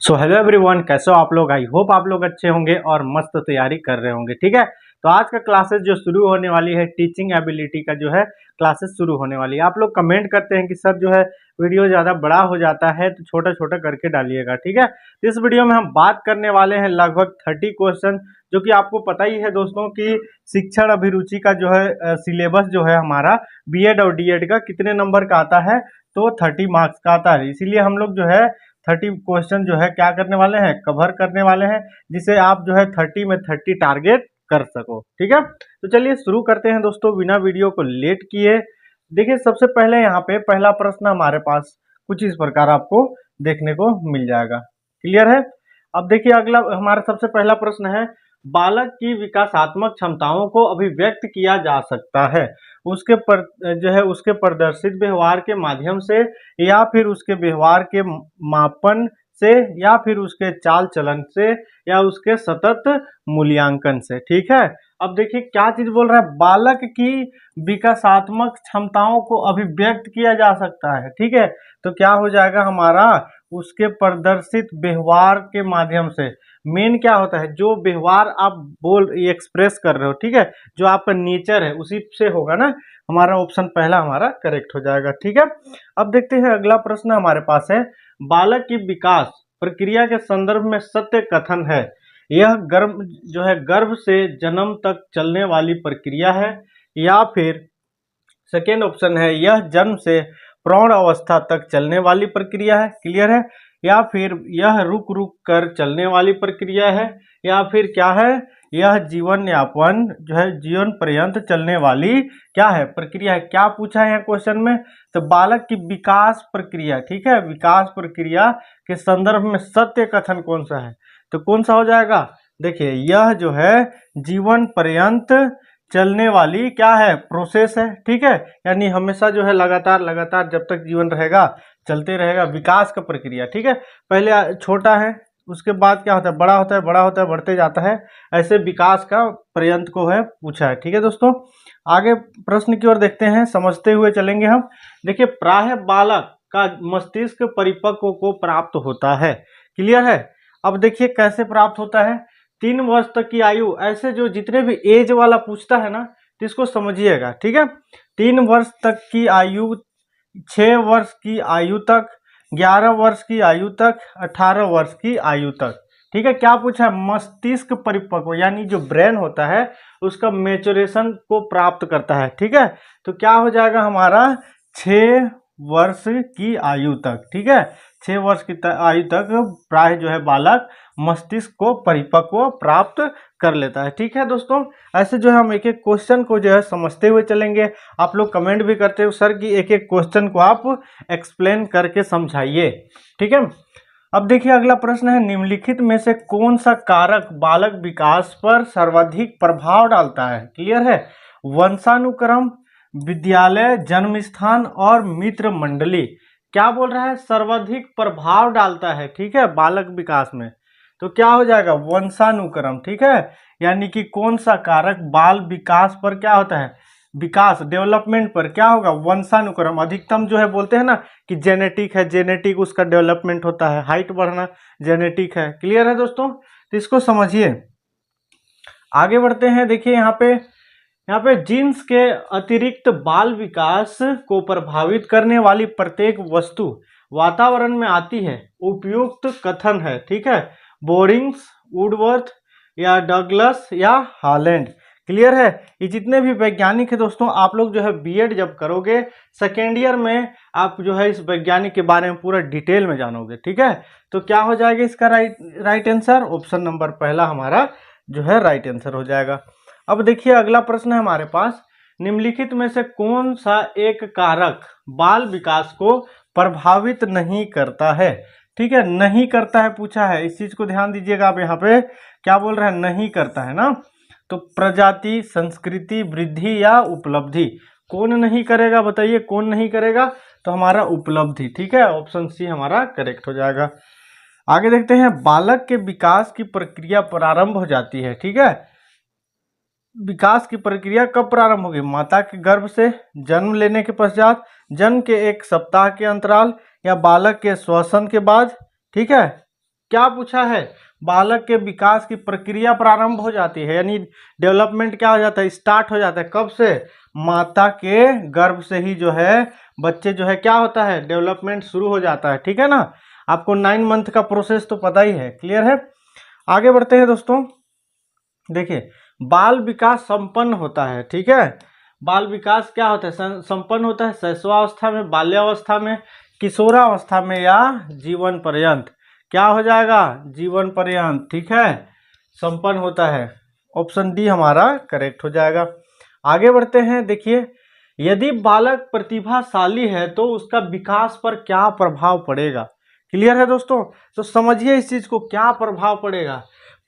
So hello everyone, कैसे हो आप लोग। आई होप आप लोग अच्छे होंगे और मस्त तैयारी कर रहे होंगे। ठीक है, तो आज का क्लासेस जो शुरू होने वाली है, टीचिंग एबिलिटी का जो है क्लासेस शुरू होने वाली है। आप लोग कमेंट करते हैं कि सर जो है वीडियो ज़्यादा बड़ा हो जाता है तो छोटा छोटा करके डालिएगा। ठीक है, तो इस वीडियो में हम बात करने वाले हैं लगभग 30 क्वेश्चन, जो कि आपको पता ही है दोस्तों कि शिक्षण अभिरुचि का जो है सिलेबस जो है हमारा बीएड और डीएड का कितने नंबर का आता है, तो 30 मार्क्स का आता है। इसीलिए हम लोग जो है 30 क्वेश्चन जो है क्या करने वाले हैं, कवर करने वाले हैं, जिसे आप जो है 30 में 30 टारगेट कर सको। ठीक है, तो चलिए शुरू करते हैं दोस्तों, बिना वीडियो को लेट किए। देखिए, सबसे पहले यहाँ पे पहला प्रश्न हमारे पास कुछ इस प्रकार आपको देखने को मिल जाएगा। क्लियर है। अब देखिए, अगला हमारा सबसे पहला प्रश्न है, बालक की विकासात्मक क्षमताओं को अभिव्यक्त किया जा सकता है उसके जो है उसके प्रदर्शित व्यवहार के माध्यम से, या फिर उसके व्यवहार के मापन से, या फिर उसके चाल चलन से, या उसके सतत मूल्यांकन से। ठीक है, अब देखिए क्या चीज बोल रहा है, बालक की विकासात्मक क्षमताओं को अभिव्यक्त किया जा सकता है। ठीक है, तो क्या हो जाएगा हमारा, उसके प्रदर्शित व्यवहार के माध्यम से। मेन क्या होता है, जो व्यवहार आप एक्सप्रेस कर रहे हो, ठीक है, जो आपका नेचर है उसी से होगा ना। हमारा ऑप्शन पहला हमारा करेक्ट हो जाएगा। ठीक है, अब देखते हैं अगला प्रश्न हमारे पास है, बालक की विकास प्रक्रिया के संदर्भ में सत्य कथन है। यह गर्भ जो है गर्भ से जन्म तक चलने वाली प्रक्रिया है, या फिर सेकेंड ऑप्शन है, यह जन्म से प्रौढ़ अवस्था तक चलने वाली प्रक्रिया है। क्लियर है। या फिर यह रुक रुक कर चलने वाली प्रक्रिया है, या फिर क्या है, यह जीवन यापन जो है जीवन पर्यंत चलने वाली क्या है, प्रक्रिया है। क्या पूछा है यहाँ क्वेश्चन में, तो बालक की विकास प्रक्रिया। ठीक है, विकास प्रक्रिया के संदर्भ में सत्य कथन कौन सा है, तो कौन सा हो जाएगा। देखिए, यह जो है जीवन पर्यंत चलने वाली क्या है, प्रोसेस है। ठीक है, यानी हमेशा जो है लगातार लगातार जब तक जीवन रहेगा चलते रहेगा, विकास का प्रक्रिया। ठीक है, पहले छोटा है, उसके बाद क्या होता है, बड़ा होता है, बड़ा होता है, बढ़ते जाता है, ऐसे विकास का पर्यंत को है पूछा है। ठीक है दोस्तों, आगे प्रश्न की ओर देखते हैं, समझते हुए चलेंगे हम। देखिए, प्रायः बालक का मस्तिष्क परिपक्व को प्राप्त होता है। क्लियर है। अब देखिए कैसे प्राप्त होता है, 3 वर्ष तक की आयु, ऐसे जो जितने भी एज वाला पूछता है ना, तो इसको समझिएगा। ठीक है, 3 वर्ष तक की आयु, 6 वर्ष की आयु तक, 11 वर्ष की आयु तक, 18 वर्ष की आयु तक। ठीक है, क्या पूछा है, मस्तिष्क परिपक्व यानी जो ब्रेन होता है उसका मैच्योरेशन को प्राप्त करता है। ठीक है, तो क्या हो जाएगा हमारा 6 वर्ष की आयु तक। ठीक है, 6 वर्ष की आयु तक प्राय जो है बालक मस्तिष्क को परिपक्व प्राप्त कर लेता है। ठीक है दोस्तों, ऐसे जो है हम एक एक क्वेश्चन को जो है समझते हुए चलेंगे। आप लोग कमेंट भी करते हो सर कि एक एक क्वेश्चन को आप एक्सप्लेन करके समझाइए। ठीक है, अब देखिए अगला प्रश्न है, निम्नलिखित में से कौन सा कारक बालक विकास पर सर्वाधिक प्रभाव डालता है। क्लियर है, वंशानुक्रम, विद्यालय, जन्म स्थान और मित्र मंडली। क्या बोल रहा है, सर्वाधिक प्रभाव डालता है। ठीक है, बालक विकास में, तो क्या हो जाएगा, वंशानुक्रम। ठीक है, यानी कि कौन सा कारक बाल विकास पर क्या होता है, विकास डेवलपमेंट पर क्या होगा, वंशानुक्रम। अधिकतम जो है बोलते हैं ना कि जेनेटिक है, जेनेटिक उसका डेवलपमेंट होता है, हाइट बढ़ना जेनेटिक है। क्लियर है दोस्तों, तो इसको समझिए। आगे बढ़ते हैं। देखिए यहाँ पे जीन्स के अतिरिक्त बाल विकास को प्रभावित करने वाली प्रत्येक वस्तु वातावरण में आती है, उपयुक्त कथन है। ठीक है, बोरिंग्स, वुडवर्थ, या डगलस, या हॉलैंड। क्लियर है, ये जितने भी वैज्ञानिक है दोस्तों, आप लोग जो है बीएड जब करोगे सेकेंड ईयर में, आप जो है इस वैज्ञानिक के बारे में पूरा डिटेल में जानोगे। ठीक है, तो क्या हो जाएगा इसका राइट आंसर, ऑप्शन नंबर पहला हमारा जो है राइट आंसर हो जाएगा। अब देखिए अगला प्रश्न है हमारे पास, निम्नलिखित में से कौन सा एक कारक बाल विकास को प्रभावित नहीं करता है। ठीक है, नहीं करता है पूछा है, इस चीज को ध्यान दीजिएगा। आप यहाँ पे क्या बोल रहे हैं, नहीं करता है ना, तो प्रजाति, संस्कृति, वृद्धि, या उपलब्धि। कौन नहीं करेगा बताइए, कौन नहीं करेगा, तो हमारा उपलब्धि। ठीक है, ऑप्शन सी हमारा करेक्ट हो जाएगा। आगे देखते हैं, बालक के विकास की प्रक्रिया प्रारंभ हो जाती है। ठीक है, विकास की प्रक्रिया कब प्रारंभ होगी, माता के गर्भ से, जन्म लेने के पश्चात, जन्म के 1 सप्ताह के अंतराल, या बालक के श्वसन के बाद। ठीक है, क्या पूछा है, बालक के विकास की प्रक्रिया प्रारंभ हो जाती है, यानी डेवलपमेंट क्या हो जाता है, स्टार्ट हो जाता है। कब से, माता के गर्भ से ही जो है बच्चे जो है क्या होता है, डेवलपमेंट शुरू हो जाता है। ठीक है ना, आपको 9 मंथ का प्रोसेस तो पता ही है, क्लियर है। आगे बढ़ते हैं दोस्तों, देखिए बाल विकास संपन्न होता है। ठीक है, बाल विकास क्या होता है, संपन्न होता है शैशवावस्था में, बाल्यावस्था में, किशोरावस्था में या जीवन पर्यंत। क्या हो जाएगा, जीवन पर्यंत। ठीक है, संपन्न होता है। ऑप्शन डी हमारा करेक्ट हो जाएगा। आगे बढ़ते हैं, देखिए यदि बालक प्रतिभाशाली है तो उसका विकास पर क्या प्रभाव पड़ेगा। क्लियर है दोस्तों, तो समझिए इस चीज को, क्या प्रभाव पड़ेगा।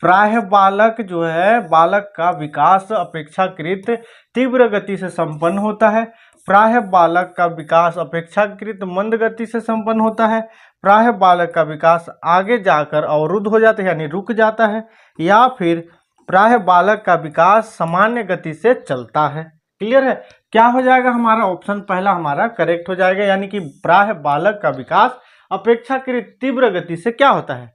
प्रायः बालक जो है, बालक का विकास अपेक्षाकृत तीव्र गति से संपन्न होता है। प्रायः बालक का विकास अपेक्षाकृत मंद गति से संपन्न होता है। प्रायः बालक का विकास आगे जाकर अवरुद्ध हो जाता है, यानी रुक जाता है। या फिर प्रायः बालक का विकास सामान्य गति से चलता है। क्लियर है, क्या हो जाएगा हमारा, ऑप्शन पहला हमारा करेक्ट हो जाएगा, यानी कि प्रायः बालक का विकास अपेक्षाकृत तीव्र गति से क्या होता है,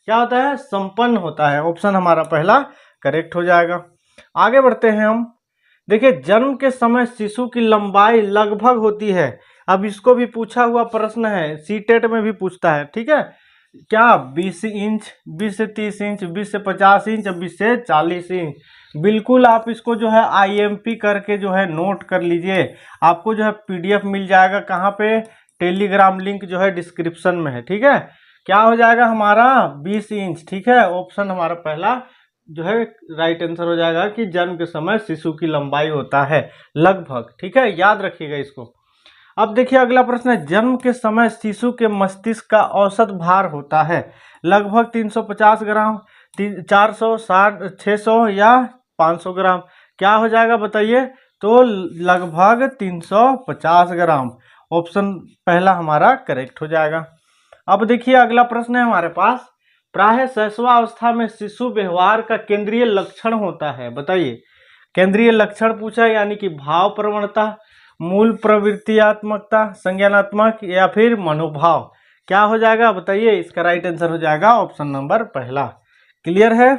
क्या होता है, संपन्न होता है। ऑप्शन हमारा पहला करेक्ट हो जाएगा। आगे बढ़ते हैं हम, देखिए जन्म के समय शिशु की लंबाई लगभग होती है। अब इसको भी पूछा हुआ प्रश्न है, सीटेट में भी पूछता है। ठीक है, क्या 20 इंच, 20 से 30 इंच, 20 से 50 इंच, 20 से 40 इंच। बिल्कुल आप इसको जो है IMP करके जो है नोट कर लीजिए। आपको जो है PDF मिल जाएगा, कहाँ पे, टेलीग्राम लिंक जो है डिस्क्रिप्शन में है। ठीक है, क्या हो जाएगा हमारा 20 इंच। ठीक है, ऑप्शन हमारा पहला जो है राइट आंसर हो जाएगा कि जन्म के समय शिशु की लंबाई होता है लगभग। ठीक है, याद रखिएगा इसको। अब देखिए अगला प्रश्न है, जन्म के समय शिशु के मस्तिष्क का औसत भार होता है लगभग 350 ग्राम, 460, 600 या 500 ग्राम। क्या हो जाएगा बताइए, तो लगभग 350 ग्राम। ऑप्शन पहला हमारा करेक्ट हो जाएगा। अब देखिए अगला प्रश्न है हमारे पास, प्रायः शैशवावस्था में शिशु व्यवहार का केंद्रीय लक्षण होता है। बताइए, केंद्रीय लक्षण पूछा है, यानी कि भाव प्रवणता, मूल प्रवृत्तियात्मकता, संज्ञानात्मक या फिर मनोभाव। क्या हो जाएगा बताइए, इसका राइट आंसर हो जाएगा ऑप्शन नंबर पहला। क्लियर है,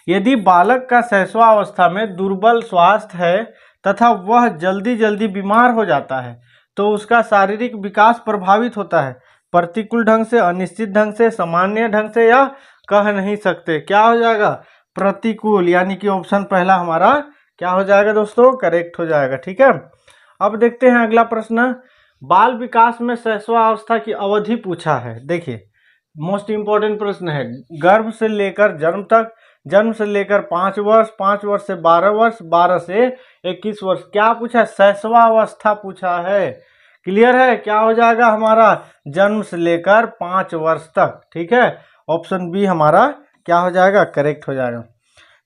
यदि बालक का शैशवावस्था में दुर्बल स्वास्थ्य है तथा वह जल्दी जल्दी बीमार हो जाता है तो उसका शारीरिक विकास प्रभावित होता है, प्रतिकूल ढंग से, अनिश्चित ढंग से, सामान्य ढंग से, या कह नहीं सकते। क्या हो जाएगा, प्रतिकूल, यानी कि ऑप्शन पहला हमारा क्या हो जाएगा दोस्तों, करेक्ट हो जाएगा। ठीक है, अब देखते हैं अगला प्रश्न, बाल विकास में शैशवावस्था की अवधि पूछा है। देखिए मोस्ट इंपॉर्टेंट प्रश्न है, गर्भ से लेकर जन्म तक, जन्म से लेकर 5 वर्ष, 5 वर्ष से 12 वर्ष, 12 से 21 वर्ष। क्या पूछा है, शैशवावस्था पूछा है। क्लियर है, क्या हो जाएगा हमारा, जन्म से लेकर 5 वर्ष तक। ठीक है, ऑप्शन बी हमारा क्या हो जाएगा, करेक्ट हो जाएगा।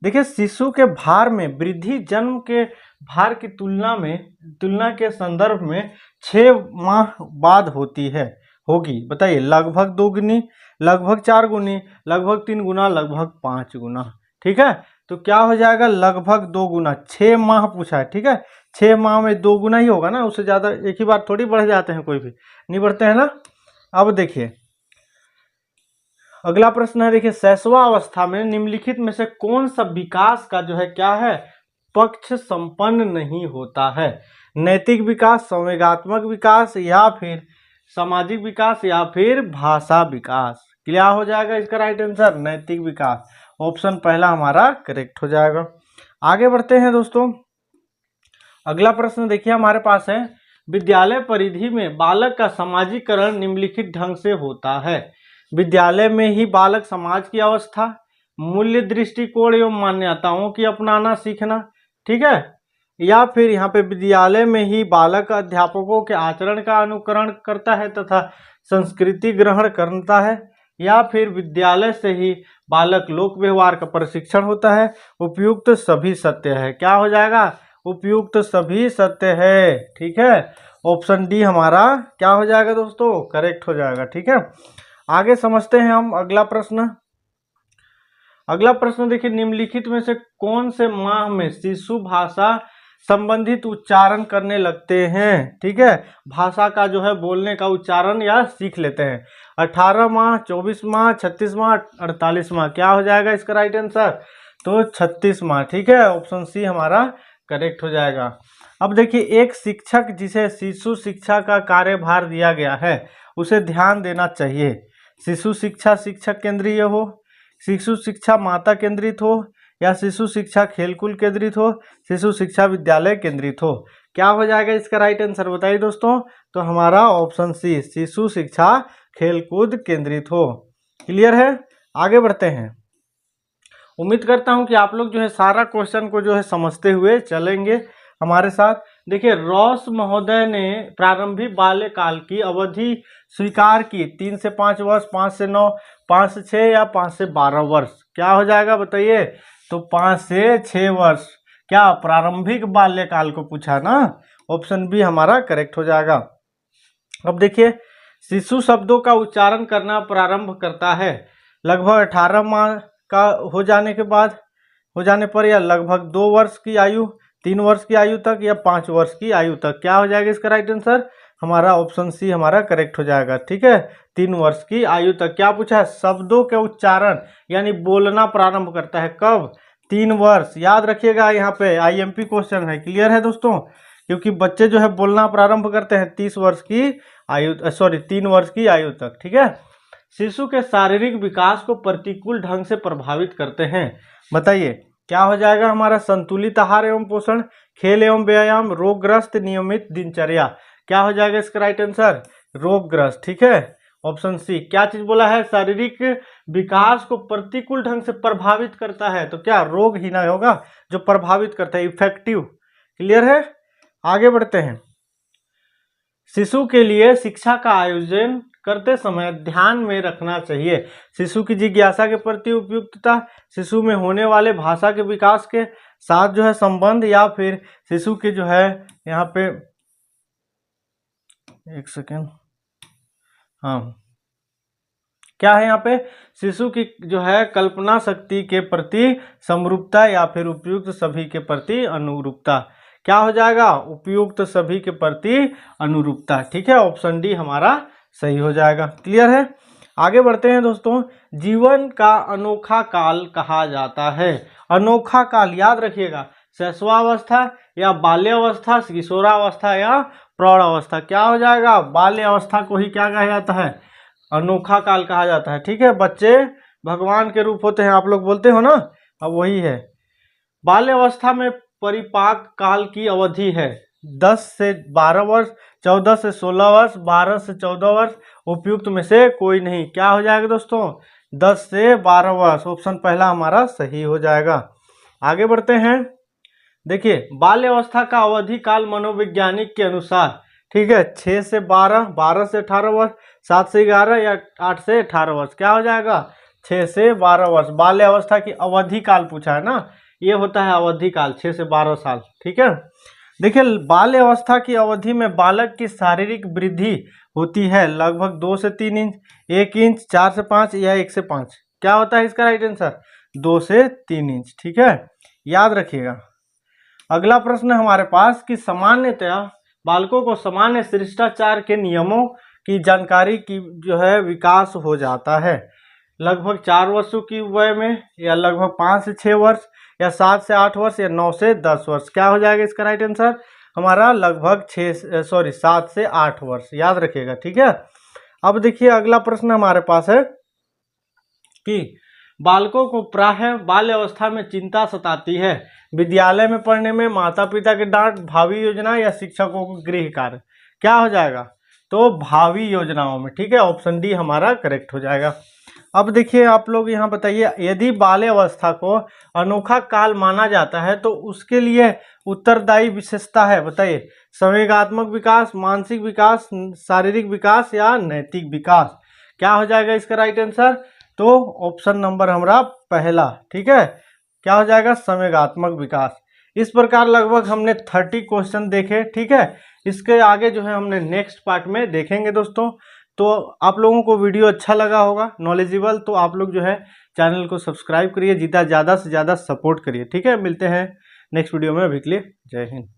देखिए शिशु के भार में वृद्धि जन्म के भार की तुलना के संदर्भ में 6 माह बाद होती है, होगी। बताइए, लगभग 2 गुनी, लगभग 4 गुनी, लगभग 3 गुना, लगभग 5 गुना। ठीक है, तो क्या हो जाएगा, लगभग 2 गुना। 6 माह पूछा है। ठीक है, 6 माह में 2 गुना ही होगा ना, उससे ज़्यादा एक ही बार थोड़ी बढ़ जाते हैं, कोई भी नहीं बढ़ते हैं ना। अब देखिए अगला प्रश्न है, देखिए शैशवावस्था में निम्नलिखित में से कौन सा विकास का जो है क्या है, पक्ष संपन्न नहीं होता है। नैतिक विकास, संवेगात्मक विकास, या फिर सामाजिक विकास, या फिर भाषा विकास। क्या हो जाएगा इसका राइट आंसर, नैतिक विकास। ऑप्शन पहला हमारा करेक्ट हो जाएगा। आगे बढ़ते हैं दोस्तों, अगला प्रश्न देखिए हमारे पास है, विद्यालय परिधि में बालक का सामाजिकरण निम्नलिखित ढंग से होता है। विद्यालय में ही बालक समाज की अवस्था, मूल्य, दृष्टिकोण एवं मान्यताओं की अपनाना सीखना। ठीक है, या फिर यहाँ पे विद्यालय में ही बालक अध्यापकों के आचरण का अनुकरण करता है तथा संस्कृति ग्रहण करता है, या फिर विद्यालय से ही बालक लोक व्यवहार का प्रशिक्षण होता है। उपयुक्त सभी सत्य है। क्या हो जाएगा, उपयुक्त सभी सत्य है। ठीक है, ऑप्शन डी हमारा क्या हो जाएगा दोस्तों, करेक्ट हो जाएगा। ठीक है, आगे समझते हैं हम अगला प्रश्न। अगला प्रश्न देखिए, निम्नलिखित में से कौन से माह में शिशु भाषा संबंधित उच्चारण करने लगते हैं। ठीक है, भाषा का जो है बोलने का उच्चारण या सीख लेते हैं। 18 माह, 24 माह, 36 माह, 48 माह, क्या हो जाएगा इसका राइट आंसर? तो 36 माह। ठीक है, ऑप्शन सी हमारा करेक्ट हो जाएगा। अब देखिए, एक शिक्षक जिसे शिशु शिक्षा का कार्यभार दिया गया है उसे ध्यान देना चाहिए। शिशु शिक्षा शिक्षक केंद्रीय हो, शिशु शिक्षा माता केंद्रित हो, या शिशु शिक्षा खेलकूद केंद्रित हो, शिशु शिक्षा विद्यालय केंद्रित हो। क्या हो जाएगा इसका राइट आंसर बताइए दोस्तों? तो हमारा ऑप्शन सी, शिशु शिक्षा खेलकूद केंद्रित हो। क्लियर है? आगे बढ़ते हैं। उम्मीद करता हूं कि आप लोग जो है सारा क्वेश्चन को जो है समझते हुए चलेंगे हमारे साथ। देखिए, रॉस महोदय ने प्रारंभिक बाल्यकाल की अवधि स्वीकार की 3 से 5 वर्ष, 5 से 9, 5 से 6 या 5 से 12 वर्ष। क्या हो जाएगा बताइए? तो 5 से 6 वर्ष। क्या प्रारंभिक बाल्यकाल को पूछा ना? ऑप्शन बी हमारा करेक्ट हो जाएगा। अब देखिए, शिशु शब्दों का उच्चारण करना प्रारंभ करता है लगभग 18 माह का हो जाने पर, या लगभग 2 वर्ष की आयु, 3 वर्ष की आयु तक, या 5 वर्ष की आयु तक। क्या हो जाएगा इसका राइट आंसर? हमारा ऑप्शन सी हमारा करेक्ट हो जाएगा। ठीक है, 3 वर्ष की आयु तक। क्या पूछा है? शब्दों के उच्चारण यानी बोलना प्रारंभ करता है कब? 3 वर्ष। याद रखिएगा, यहाँ पे IMP क्वेश्चन है। क्लियर है दोस्तों? क्योंकि बच्चे जो है बोलना प्रारंभ करते हैं 3 वर्ष की आयु तक। ठीक है, शिशु के शारीरिक विकास को प्रतिकूल ढंग से प्रभावित करते हैं। बताइए क्या हो जाएगा हमारा? संतुलित आहार एवं पोषण, खेल एवं व्यायाम, रोगग्रस्त नियमित दिनचर्या। क्या हो जाएगा इसका राइट आंसर? रोगग्रस्त। ठीक है, ऑप्शन सी। क्या चीज बोला है? शारीरिक विकास को प्रतिकूल ढंग से प्रभावित करता है, तो क्या रोग ही ना होगा जो प्रभावित करता है, इफेक्टिव। क्लियर है? आगे बढ़ते हैं। शिशु के लिए शिक्षा का आयोजन करते समय ध्यान में रखना चाहिए शिशु की जिज्ञासा के प्रति उपयुक्तता, शिशु में होने वाले भाषा के विकास के साथ जो है संबंध, या फिर शिशु के जो है यहाँ पे एक सेकेंड, हाँ क्या है यहाँ पे? शिशु की जो है कल्पना शक्ति के प्रति समरूपता, या फिर उपयुक्त सभी के प्रति अनुरूपता। क्या हो जाएगा? उपयुक्त सभी के प्रति अनुरूपता। ठीक है, ऑप्शन डी हमारा सही हो जाएगा। क्लियर है? आगे बढ़ते हैं दोस्तों। जीवन का अनोखा काल कहा जाता है। अनोखा काल याद रखिएगा, शैशवावस्था या बाल्यावस्था, किशोरावस्था या प्रौढ़ावस्था। क्या हो जाएगा? बाल्यावस्था को ही क्या कहा जाता है? अनोखा काल कहा जाता है। ठीक है, बच्चे भगवान के रूप होते हैं, आप लोग बोलते हो ना, अब वही है। बाल्यावस्था में परिपाक काल की अवधि है 10 से 12 वर्ष, 14 से 16 वर्ष, 12 से 14 वर्ष। उपयुक्त में से कोई नहीं। क्या हो जाएगा दोस्तों? 10 से 12 वर्ष। ऑप्शन पहला हमारा सही हो जाएगा। आगे बढ़ते हैं। देखिए, बाल्यावस्था का अवधि काल मनोवैज्ञानिक के अनुसार, ठीक है, 6 से 12, 12 से 18 वर्ष, 7 से 11 या 8 से 18 वर्ष। क्या हो जाएगा? 6 से 12 वर्ष। बाल्यावस्था की अवधि काल पूछा है ना, ये होता है अवधि काल, 6 से 12 साल। ठीक है, देखिए बाल्य अवस्था की अवधि में बालक की शारीरिक वृद्धि होती है लगभग 2 से 3 इंच, 1 इंच, 4 से 5 या 1 से 5। क्या होता है इसका राइट आंसर? 2 से 3 इंच। ठीक है, याद रखिएगा। अगला प्रश्न हमारे पास कि सामान्यतया बालकों को सामान्य शिष्टाचार के नियमों की जानकारी की जो है विकास हो जाता है लगभग 4 वर्षों की वय में, या लगभग 5 से 6 वर्ष, या 7 से 8 वर्ष, या 9 से 10 वर्ष। क्या हो जाएगा इसका राइट आंसर? हमारा लगभग 7 से 8 वर्ष। याद रखिएगा। ठीक है, अब देखिए अगला प्रश्न हमारे पास है कि बालकों को प्रायः बाल्य अवस्था में चिंता सताती है। विद्यालय में पढ़ने में, माता पिता के डांट, भावी योजना, या शिक्षकों को गृह कार्य। क्या हो जाएगा? तो भावी योजनाओं में। ठीक है, ऑप्शन डी हमारा करेक्ट हो जाएगा। अब देखिए आप लोग यहाँ बताइए, यदि बाल्य अवस्था को अनोखा काल माना जाता है तो उसके लिए उत्तरदायी विशेषता है। बताइए, संवेगात्मक विकास, मानसिक विकास, शारीरिक विकास, या नैतिक विकास। क्या हो जाएगा इसका राइट आंसर? तो ऑप्शन नंबर हमारा पहला। ठीक है, क्या हो जाएगा? संवेगात्मक विकास। इस प्रकार लगभग हमने 30 क्वेश्चन देखे। ठीक है, इसके आगे जो है हमने नेक्स्ट पार्ट में देखेंगे दोस्तों। तो आप लोगों को वीडियो अच्छा लगा होगा, नॉलेजेबल, तो आप लोग जो है चैनल को सब्सक्राइब करिए, जितना ज़्यादा से ज़्यादा सपोर्ट करिए। ठीक है, मिलते हैं नेक्स्ट वीडियो में। अभी के लिए जय हिंद।